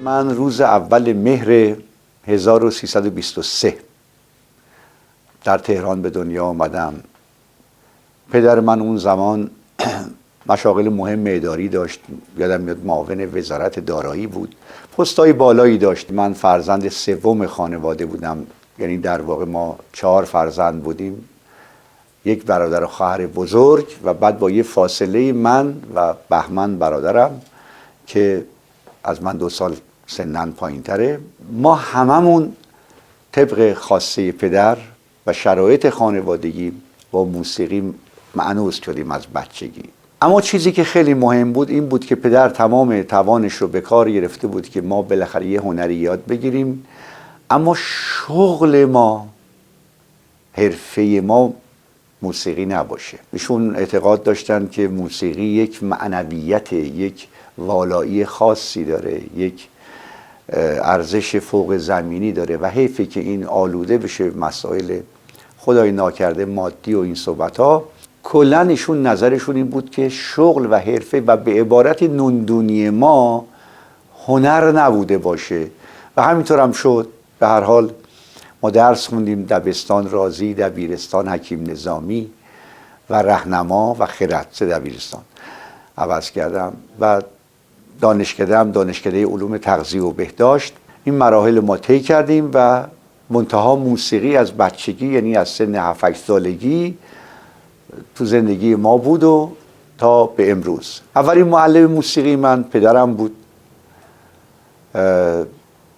من روز اول مهر 1323 در تهران به دنیا آمدم. پدر من اون زمان مشاغل مهم اداری داشت، یادم میاد معاون وزارت دارایی بود، پستای بالایی داشت. من فرزند سوم خانواده بودم، یعنی در واقع ما 4 فرزند بودیم، یک برادر و خواهر بزرگ و بعد با یه فاصله من و بهمن برادرم که از من 2 سال سنن پایین تره. ما هممون طبق خواسته پدر و شرایط خانوادگی با موسیقی مانوس شدیم از بچگی. اما چیزی که خیلی مهم بود این بود که پدر تمام توانش رو به کار گرفته بود که ما بالاخره یه هنری یاد بگیریم، اما شغل ما، حرفه ما موسیقی نباشه. ایشون اعتقاد داشتن که موسیقی یک معنویت، یک والایی خاصی داره، یک ارزش فوق زمینی داره و حیفه که این آلوده بشه مسائل خدای ناکرده مادی و این صحبت ها. کلن ایشون نظرشون این بود که شغل و حرفه و به عبارت نوندونی ما هنر نبوده باشه و همینطور هم شد. به هر حال ما درس خوندیم، دبستان رازی، دبیرستان حکیم نظامی و رهنما و خرد، 3 دبیرستان عوض کردم و دانشکده علوم تغذیه و بهداشت. این مراحل ما طی کردیم و منتها موسیقی از بچگی، یعنی از سن 7-8 سالگی تو زندگی ما بود و تا به امروز. اولین معلم موسیقی من پدرم بود.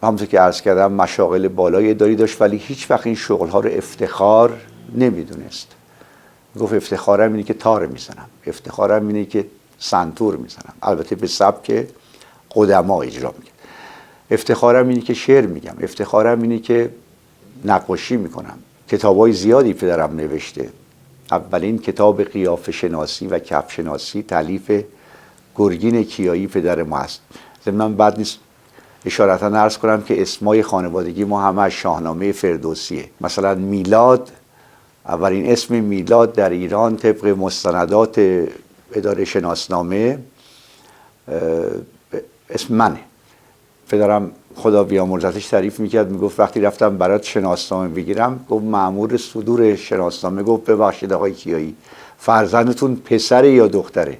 همونطور که عرض کردم مشاغل بالای اداری داشت ولی هیچ وقت این شغلها رو افتخار نمیدونست. گفت افتخارم اینه که تار میزنم، افتخارم اینه که سنتور میزنم، البته به سبک قدما اجرا میگم. افتخارم اینه که شعر میگم، افتخارم اینه که نقاشی میکنم. کتابای زیادی پدرم نوشته. اولین کتاب قیافه شناسی و کف شناسی تالیف گرگین کیایی پدر ما است. من بعد نیست اشارتا عرض کنم که اسمای خانوادگی ما همه از شاهنامه فردوسیه. مثلا میلاد، اولین اسم میلاد در ایران طبق مستندات اداره شناسنامه اسم منه. پدرم خدا بیامرزتش تعریف میکرد، میگفت وقتی رفتم برات شناسنامه بگیرم، گفت مأمور صدور شناسنامه گفت ببخشید آقای کیایی، فرزندتون پسره یا دختره؟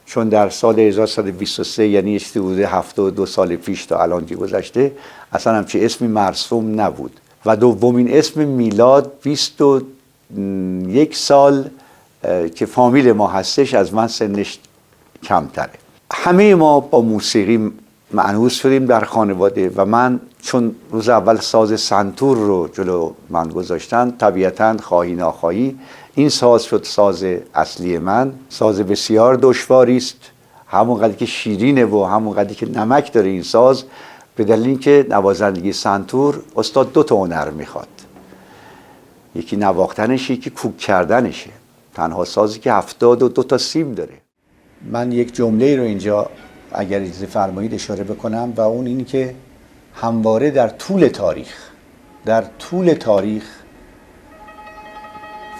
چون در سال 1123 یعنی اشتی بوده 72 سال پیش تا الان که گذشته، اصلا همچه اسمی مرسوم نبود. و دومین اسم میلاد 21 سال که فامیل ما هستش از من سنش کمتره. همه ما با موسیقی مانوس شدیم در خانواده و من چون روز اول ساز سنتور رو جلو من گذاشتن، طبیعتاً خواهی ناخواهی این ساز شد ساز اصلی من. ساز بسیار دشواری است، همون قدری که شیرینه و همون قدری که نمک داره این ساز، به دلیل اینکه نوازندگی سنتور استاد 2 تا هنر میخواد، یکی نواختنشه یکی کوک کردنشه. تنها سازی که 72 تا سیم داره. من یک جمله رو اینجا اگر اجازه فرمایید اشاره بکنم و اون اینی که همواره در طول تاریخ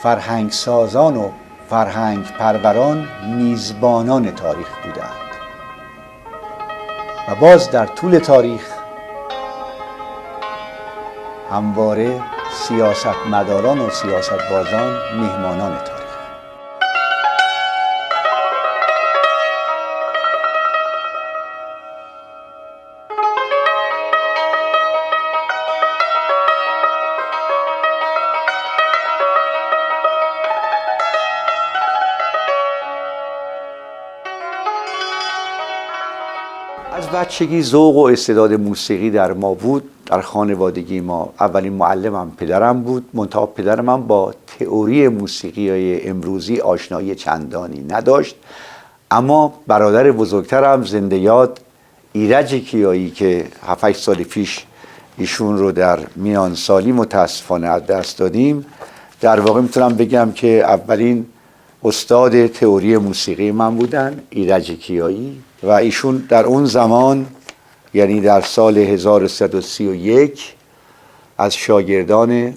فرهنگ سازان و فرهنگ پروران میزبانان تاریخ بودند و باز در طول تاریخ همواره سیاستمداران و سیاستبازان مهمانان تاریخ. از بچگی ذوق و استعداد موسیقی در ما بود. در خانوادگی ما اولین معلمم پدرم بود، منتها پدر من با تئوری موسیقی امروزی آشنایی چندانی نداشت. اما برادر بزرگترم زنده یاد ایرج کیایی که 7-8 سال پیش ایشون رو در میان سالی متاسفانه از دست دادیم، در واقع میتونم بگم که اولین استاد تئوری موسیقی من بودن، ایرج کیایی. و ایشون در اون زمان، یعنی در سال 1331، از شاگردان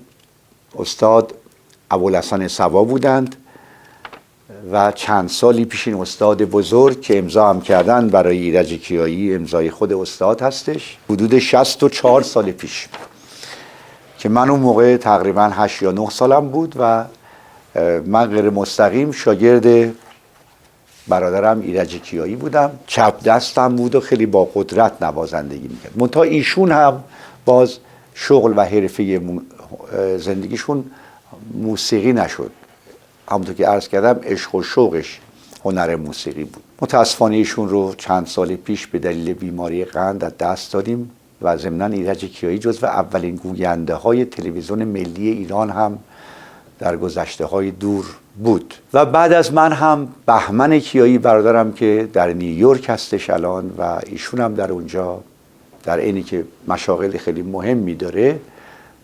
استاد ابوالحسن صبا بودند و چند سالی پیش این استاد بزرگ که امضا هم کردن برای ایرج کیایی، امضای خود استاد هستش، حدود 64 سال پیش، که من اون موقع تقریبا 8 یا 9 سالم بود و من غیر مستقیم شاگرد برادرم ایرج کیایی بودم. چپ دستم بود و خیلی با قدرت نوازندگی میکرد. منتها ایشون هم باز شغل و حرفه زندگیشون موسیقی نشد. همونطور که عرض کردم عشق و شوقش هنر موسیقی بود. متاسفانه ایشون رو چند سال پیش به دلیل بیماری قند از دست دادیم و ضمناً ایرج کیایی جزو اولین گوینده های تلویزیون ملی ایران هم در گذشته های دور بود. و بعد از من هم بهمن کیایی برادرم که در نیویورک هستش الان و ایشون هم در اونجا، در اینی که مشاغل خیلی مهمی داره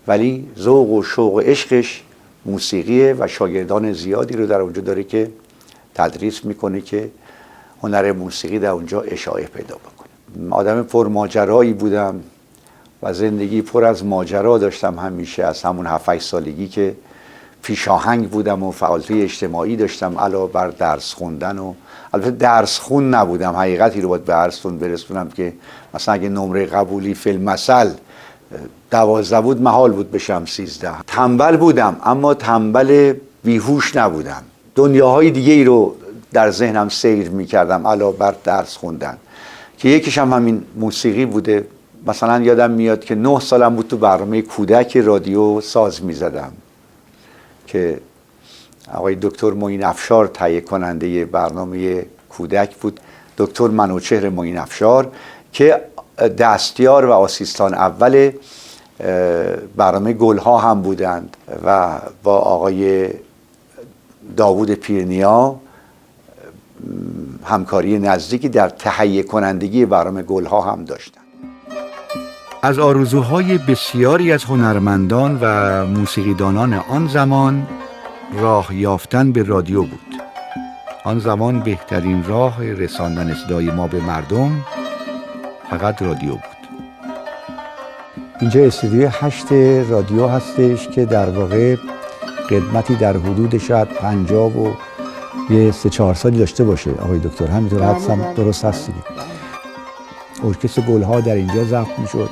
ولی ذوق و شوق و عشقش موسیقیه و شاگردان زیادی رو در اونجا داره که تدریس میکنه که هنر موسیقی در اونجا اشاعه پیدا بکنه. آدم پرماجرایی بودم و زندگی پر از ماجرا داشتم همیشه. از همون 7-8 سالگی که پیشاهنگ بودم و فعالیت اجتماعی داشتم علاوه بر درس خوندن. و البته درس خون نبودم، حقیقتی رو باید به عرضتون برسونم که مثلا اگه نمره قبولی فی المثل 12 بود، محال بود بشم 13. تنبل بودم اما تنبل بیهوش نبودم. دنیاهای دیگه ای رو در ذهنم سیر میکردم علاوه بر درس خوندن، که یکیش هم همین موسیقی بوده. مثلا یادم میاد که 9 سالم بود تو برنامه کودک رادیو ساز میزدم که آقای دکتر معین افشار تهیه کننده برنامه کودک بود، دکتر منوچهر معین افشار که دستیار و آسیستان اول برنامه گلها هم بودند و با آقای داوود پیرنیا همکاری نزدیکی در تهیه کنندگی برنامه گلها هم داشتند. از آرزوهای بسیاری از هنرمندان و موسیقیدانان آن زمان راه یافتن به رادیو بود. آن زمان بهترین راه رساندن صدای ما به مردم فقط رادیو بود. اینجا استودیوی 8 رادیو هستش که در واقع قدمتی در حدود شاید 50 و 3-4 سالی داشته باشه. آقای دکتر همینطور حدسم درست هست دیگه. ارکستر گلها در اینجا ضبط میشد.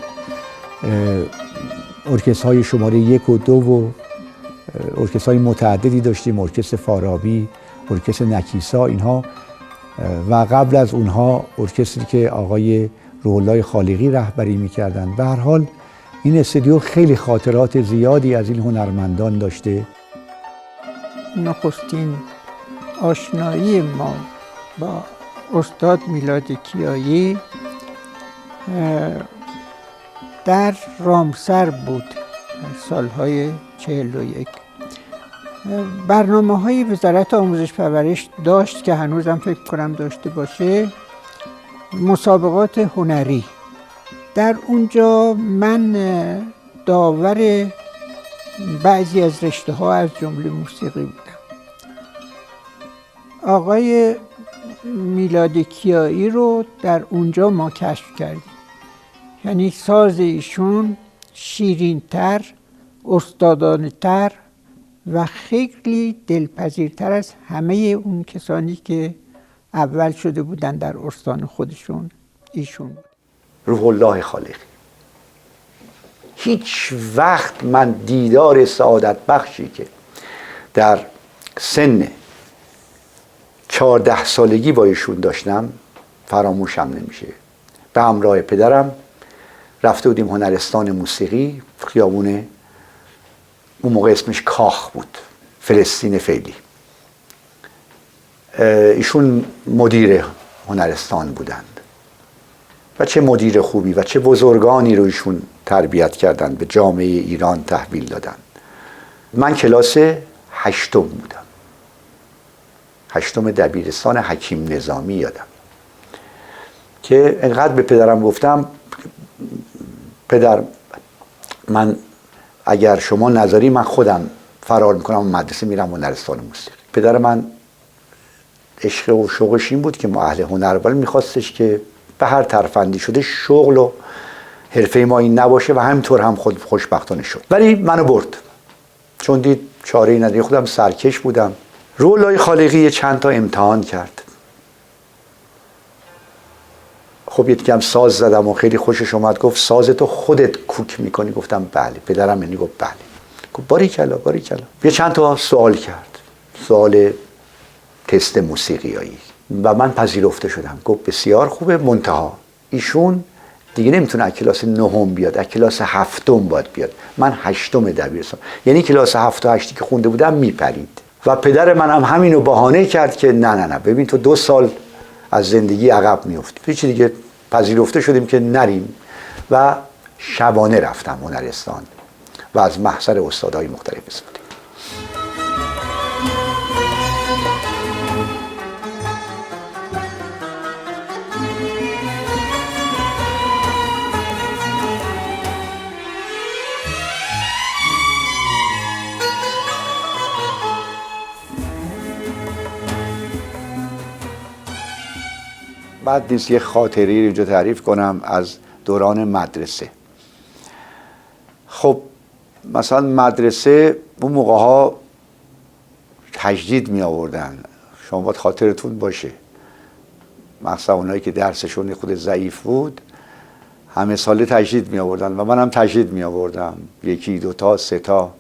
ارکسترهای شماره 1 و 2 و ارکسترهای متعددی داشتیم، ارکستر فارابی، ارکستر نکیسا، اینها. و قبل از اونها ارکستری که آقای روح الله خالقی رهبری میکردن. به هر حال این استودیو خیلی خاطرات زیادی از این هنرمندان داشته. نخستین آشنایی ما با استاد میلاد کیایی در رامسر بود سالهای 41. برنامه‌های وزارت آموزش پرورش داشت که هنوزم فکر کنم داشته باشه، مسابقات هنری. در اونجا من داور بعضی از رشته‌ها از جمله موسیقی بودم. آقای میلاد کیایی رو در اونجا ما کشف کردیم. یعنی ساز ایشون شیرین‌تر، استادانه‌تر و خیلی دلپذیرتر از همه اون کسانی که اول شده بودن در استان خودشون ایشون بود. روح الله خالقی. هیچ وقت من دیدار سعادت بخشی که در سن 14 سالگی با ایشون داشتم فراموشم نمیشه. به همراه پدرم رفته بودیم هنرستان موسیقی، خیابون اون موقع اسمش کاخ بود، فلسطین فعلی. ایشون مدیر هنرستان بودند و چه مدیر خوبی و چه بزرگانی رو ایشون تربیت کردن، به جامعه ایران تحویل دادن. من کلاس 8 بودم، 8 دبیرستان حکیم نظامی یادم، که انقدر به پدرم گفتم پدر من اگر شما نذاری من خودم فرار میکنم و مدرسه میرم هنرستان موسیقی. پدر من عشق و شوقش این بود که ما اهل هنر، ولی میخواستش که به هر ترفندی شده شغل و حرفه ما این نباشه و همینطور هم خود خوشبختانه شد. ولی منو برد چون دید چاره‌ای نداری. خودم سرکش بودم. رولای خالقی چند تا امتحان کرد. خب یه کم ساز زدم و خیلی خوشش اومد. گفت سازتو خودت کوک میکنی؟ گفتم بله. پدرم یعنی گفت بله. گفت باریکلا باریکلا. یه چند تا سوال کرد، سوال تست موسیقیایی، و من پذیرفته شدم. گفت بسیار خوبه، منتها ایشون دیگه نمیتونه از کلاس 9 بیاد، از کلاس 7 باید بیاد. من 8 دبیرستان، یعنی کلاس 7 و 8 که خونده بودم میپرید. و پدر منم همینو بهانه کرد که نه نه نه، ببین تو 2 سال از زندگی عقب میفتی. هیچ دیگه پذیرفته شدیم که نریم و شبانه رفتم هنرستان و از محضر استادای مختلف استفاده. بعد نیست یه خاطری اینجا تعریف کنم از دوران مدرسه. خب مثلا مدرسه اون موقع ها تجدید می آوردن، شما باید خاطرتون باشه، مثلا اونایی که درسشون خود ضعیف بود همه ساله تجدید می آوردن و منم تجدید می آوردم، 1 2 تا 3 تا.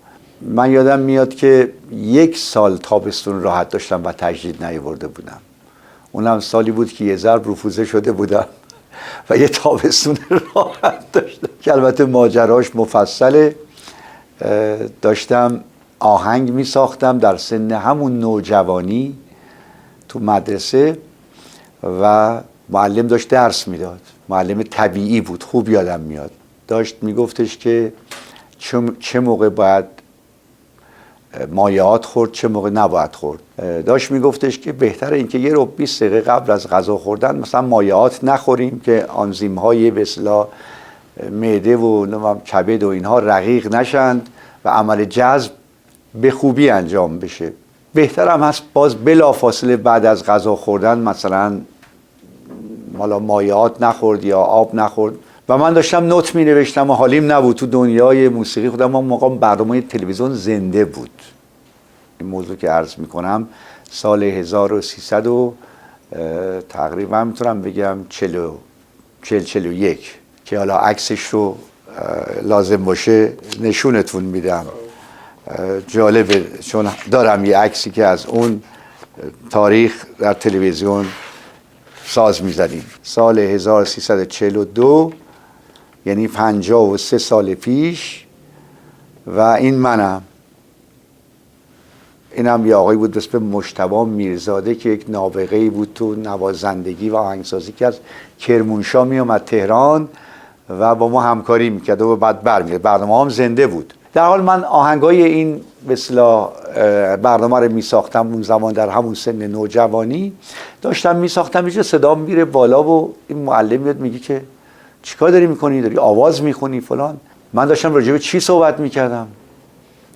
من یادم میاد که 1 سال تابستون راحت داشتم و تجدید نیاورده بودم. اونم سالی بود که یه ضرب رفوزه شده بودم و یه تابستون راحت داشتم که البته ماجراش مفصله. داشتم آهنگ می ساختم در سن همون نوجوانی تو مدرسه و معلم داشت درس میداد. معلم طبیعی بود، خوب یادم میاد. داشت میگفتش که چه موقع باید مایعات خورد، چه موقع نباید خورد. داشت میگفتش که بهتره اینکه 1 رو 20 دقیقه قبل از غذا خوردن مثلا مایعات نخوریم که آنزیم های به اصطلاح معده و کبد و اینها رقیق نشند و عمل جذب به خوبی انجام بشه. بهتر هم هست باز بلافاصله بعد از غذا خوردن مثلا حالا مایعات نخورد یا آب نخورد. و من داشتم نوت می نوشتم و حالیم نبود. تو دنیای موسیقی خودم ما موقع برنامه تلویزیون زنده بود. این موضوع که عرض می کنم سال 1300 و تقریبا میتونم بگم 41 که حالا عکسش رو لازم باشه نشونتون میدم. جالبه چون دارم یه عکسی که از اون تاریخ در تلویزیون ساز میزدیم سال 1342، یعنی 53 سال پیش. و این منم. اینم یه آقایی بود به اسم مجتبی میرزاده که یک نابغه‌ای بود تو نوازندگی و آهنگسازی که از کرمانشاه میومد تهران و با ما همکاری میکرد و بعد برمیگرد. برنامه هم زنده بود. در حال من آهنگای این به اصطلاح برنامه رو میساختم اون زمان در همون سن نوجوانی. داشتم میساختم، یه صدا میره بالا و این معلم میاد میگه که چیکار داری میکنی؟ داری آواز میخونی فلان. من داشتم راجع به چی صحبت میکردم؟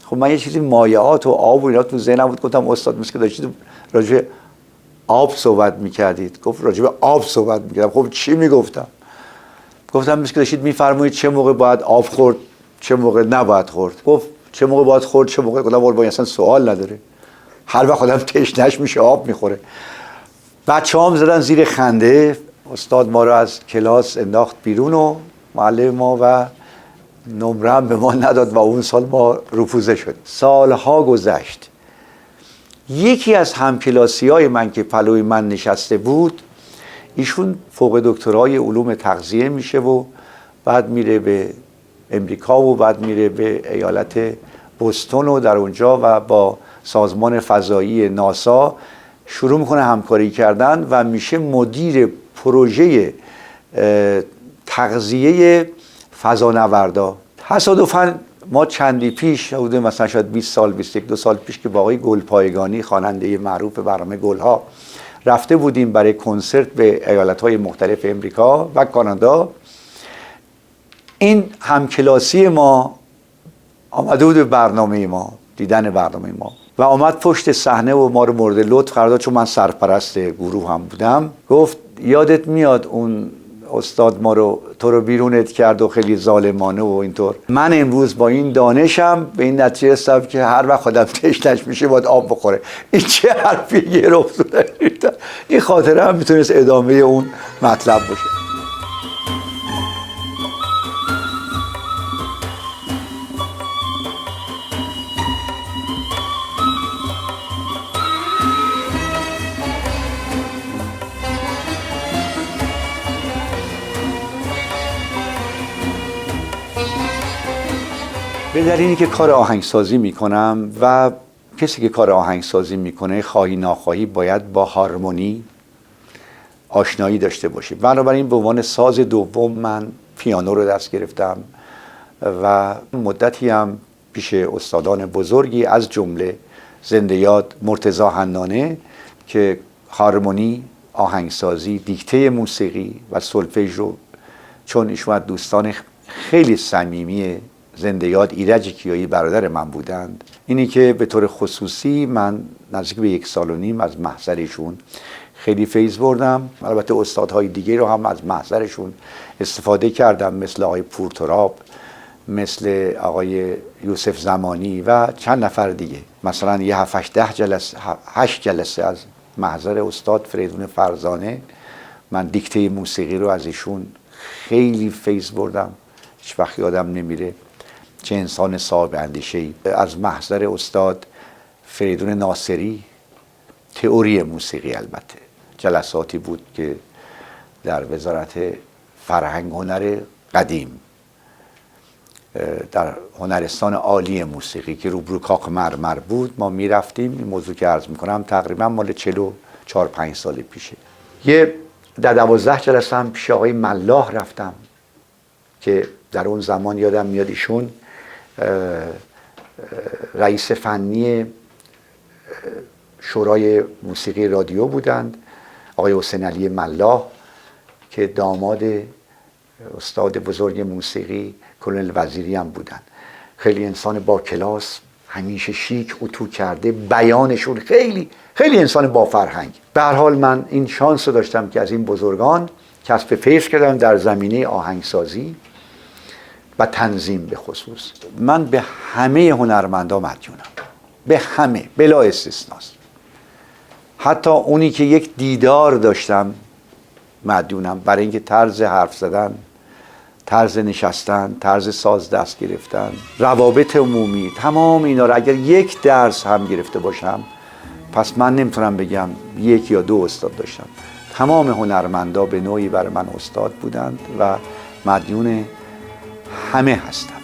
خب من یه چیزی مایعات و آب و اینا تو ذهنم بود. گفتم استاد مثل که داشتید راجع به آب صحبت میکردید. گفت راجع به آب صحبت میکردم. خب چی میگفتم؟ گفتم مثل که داشتید میفرمایید چه موقع باید آب خورد، چه موقع نباید خورد. گفت چه موقع باید خورد، چه موقع؟ گفتم وای اصلا سوال نداره، هر وقت آدم تشنه‌اش میشه آب میخوره. بچه‌هام زدن زیر خنده. استاد ما رو از کلاس انداخت بیرون و معلم ما و نمره هم به ما نداد و اون سال ما رفوزه شد. سالها گذشت. یکی از همکلاسی‌های من که پلوی من نشسته بود، ایشون فوق دکترای علوم تغذیه میشه و بعد میره به امریکا و بعد میره به ایالت بوستون و در اونجا و با سازمان فضایی ناسا شروع میکنه همکاری کردن و میشه مدیر پروژه تغذیه فضانوردا. تصادفاً ما چندی پیش حدود مثلا شاید 20 سال 21 سال پیش که با آقای گلپایگانی خواننده معروف برنامه گلها رفته بودیم برای کنسرت به ایالت‌های مختلف امریکا و کانادا. این همکلاسی ما آمده بود به برنامه ما، دیدن برنامه ما و آمد پشت صحنه و ما رو مورد لطف قرار داد، چون من سرپرست گروه هم بودم. گفت یادت میاد اون استاد ما رو تو رو بیرونت کرد و خیلی ظالمانه و اینطور. من امروز با این دانشم به این نتیجه رسیدم که هر وقت خودم تشنش میشه باید آب بخوره. این چه حرفی گرفت. این خاطره هم میتونست ادامه اون مطلب باشه. به دلیلی که کار آهنگسازی میکنم و کسی که کار آهنگسازی میکنه خواهی ناخواهی باید با هارمونی آشنایی داشته باشه. بنابراین به عنوان ساز دوم من پیانو رو دست گرفتم و مدتی هم پیش استادان بزرگی از جمله زنده یاد مرتضی حنانه که هارمونی، آهنگسازی، دیکته موسیقی و سولفژ رو، چون ایشون از دوستان خیلی صمیمی زنده یاد ایرج کیایی برادر من بودند، اینی که به طور خصوصی من نزدیک به 1.5 سال از محضرشون خیلی فیض بردم. البته استادهای دیگه رو هم از محضرشون استفاده کردم، مثل آقای پورتراب، مثل آقای یوسف زمانی و چند نفر دیگه. مثلا یه 8 جلسه از محضر استاد فریدون فرزانه من دیکته موسیقی رو از ایشون خیلی فیض بردم، هیچ وقت یادم نمیره. چه انسان صاحب اندیشه‌ای. از محضر استاد فریدون ناصری تئوری موسیقی، البته جلساتی بود که در وزارت فرهنگ هنر قدیم در هنرستان عالی موسیقی که روبرو کاخ مرمر بود ما میرفتیم. این موضوع که عرض میکنم تقریبا مال 44-5 سال پیشه. یه در 12 جلسه هم پیش آقای ملاح رفتم که در اون زمان یادم میاد ایشون رئیس فنی شورای موسیقی رادیو بودند. آقای حسین علی ملاح که داماد استاد بزرگ موسیقی کلونل وزیری هم بودند. خیلی انسان با کلاس، همیشه شیک اتو کرده، بیانشون خیلی خیلی انسان با فرهنگ. به هر حال من این شانس رو داشتم که از این بزرگان کسب فیض کردم در زمینه آهنگسازی و تنظیم. به خصوص من به همه هنرمندا مدیونم، به همه بلا استثناست. حتی اونی که یک دیدار داشتم مدیونم، برای اینکه طرز حرف زدن، طرز نشستن، طرز ساز دست گرفتن، روابط عمومی، تمام اینا رو اگر یک درس هم گرفته باشم، پس من نمیتونم بگم 1 یا 2 استاد داشتم. تمام هنرمندا به نوعی برای من استاد بودند و مدیون همه هستم.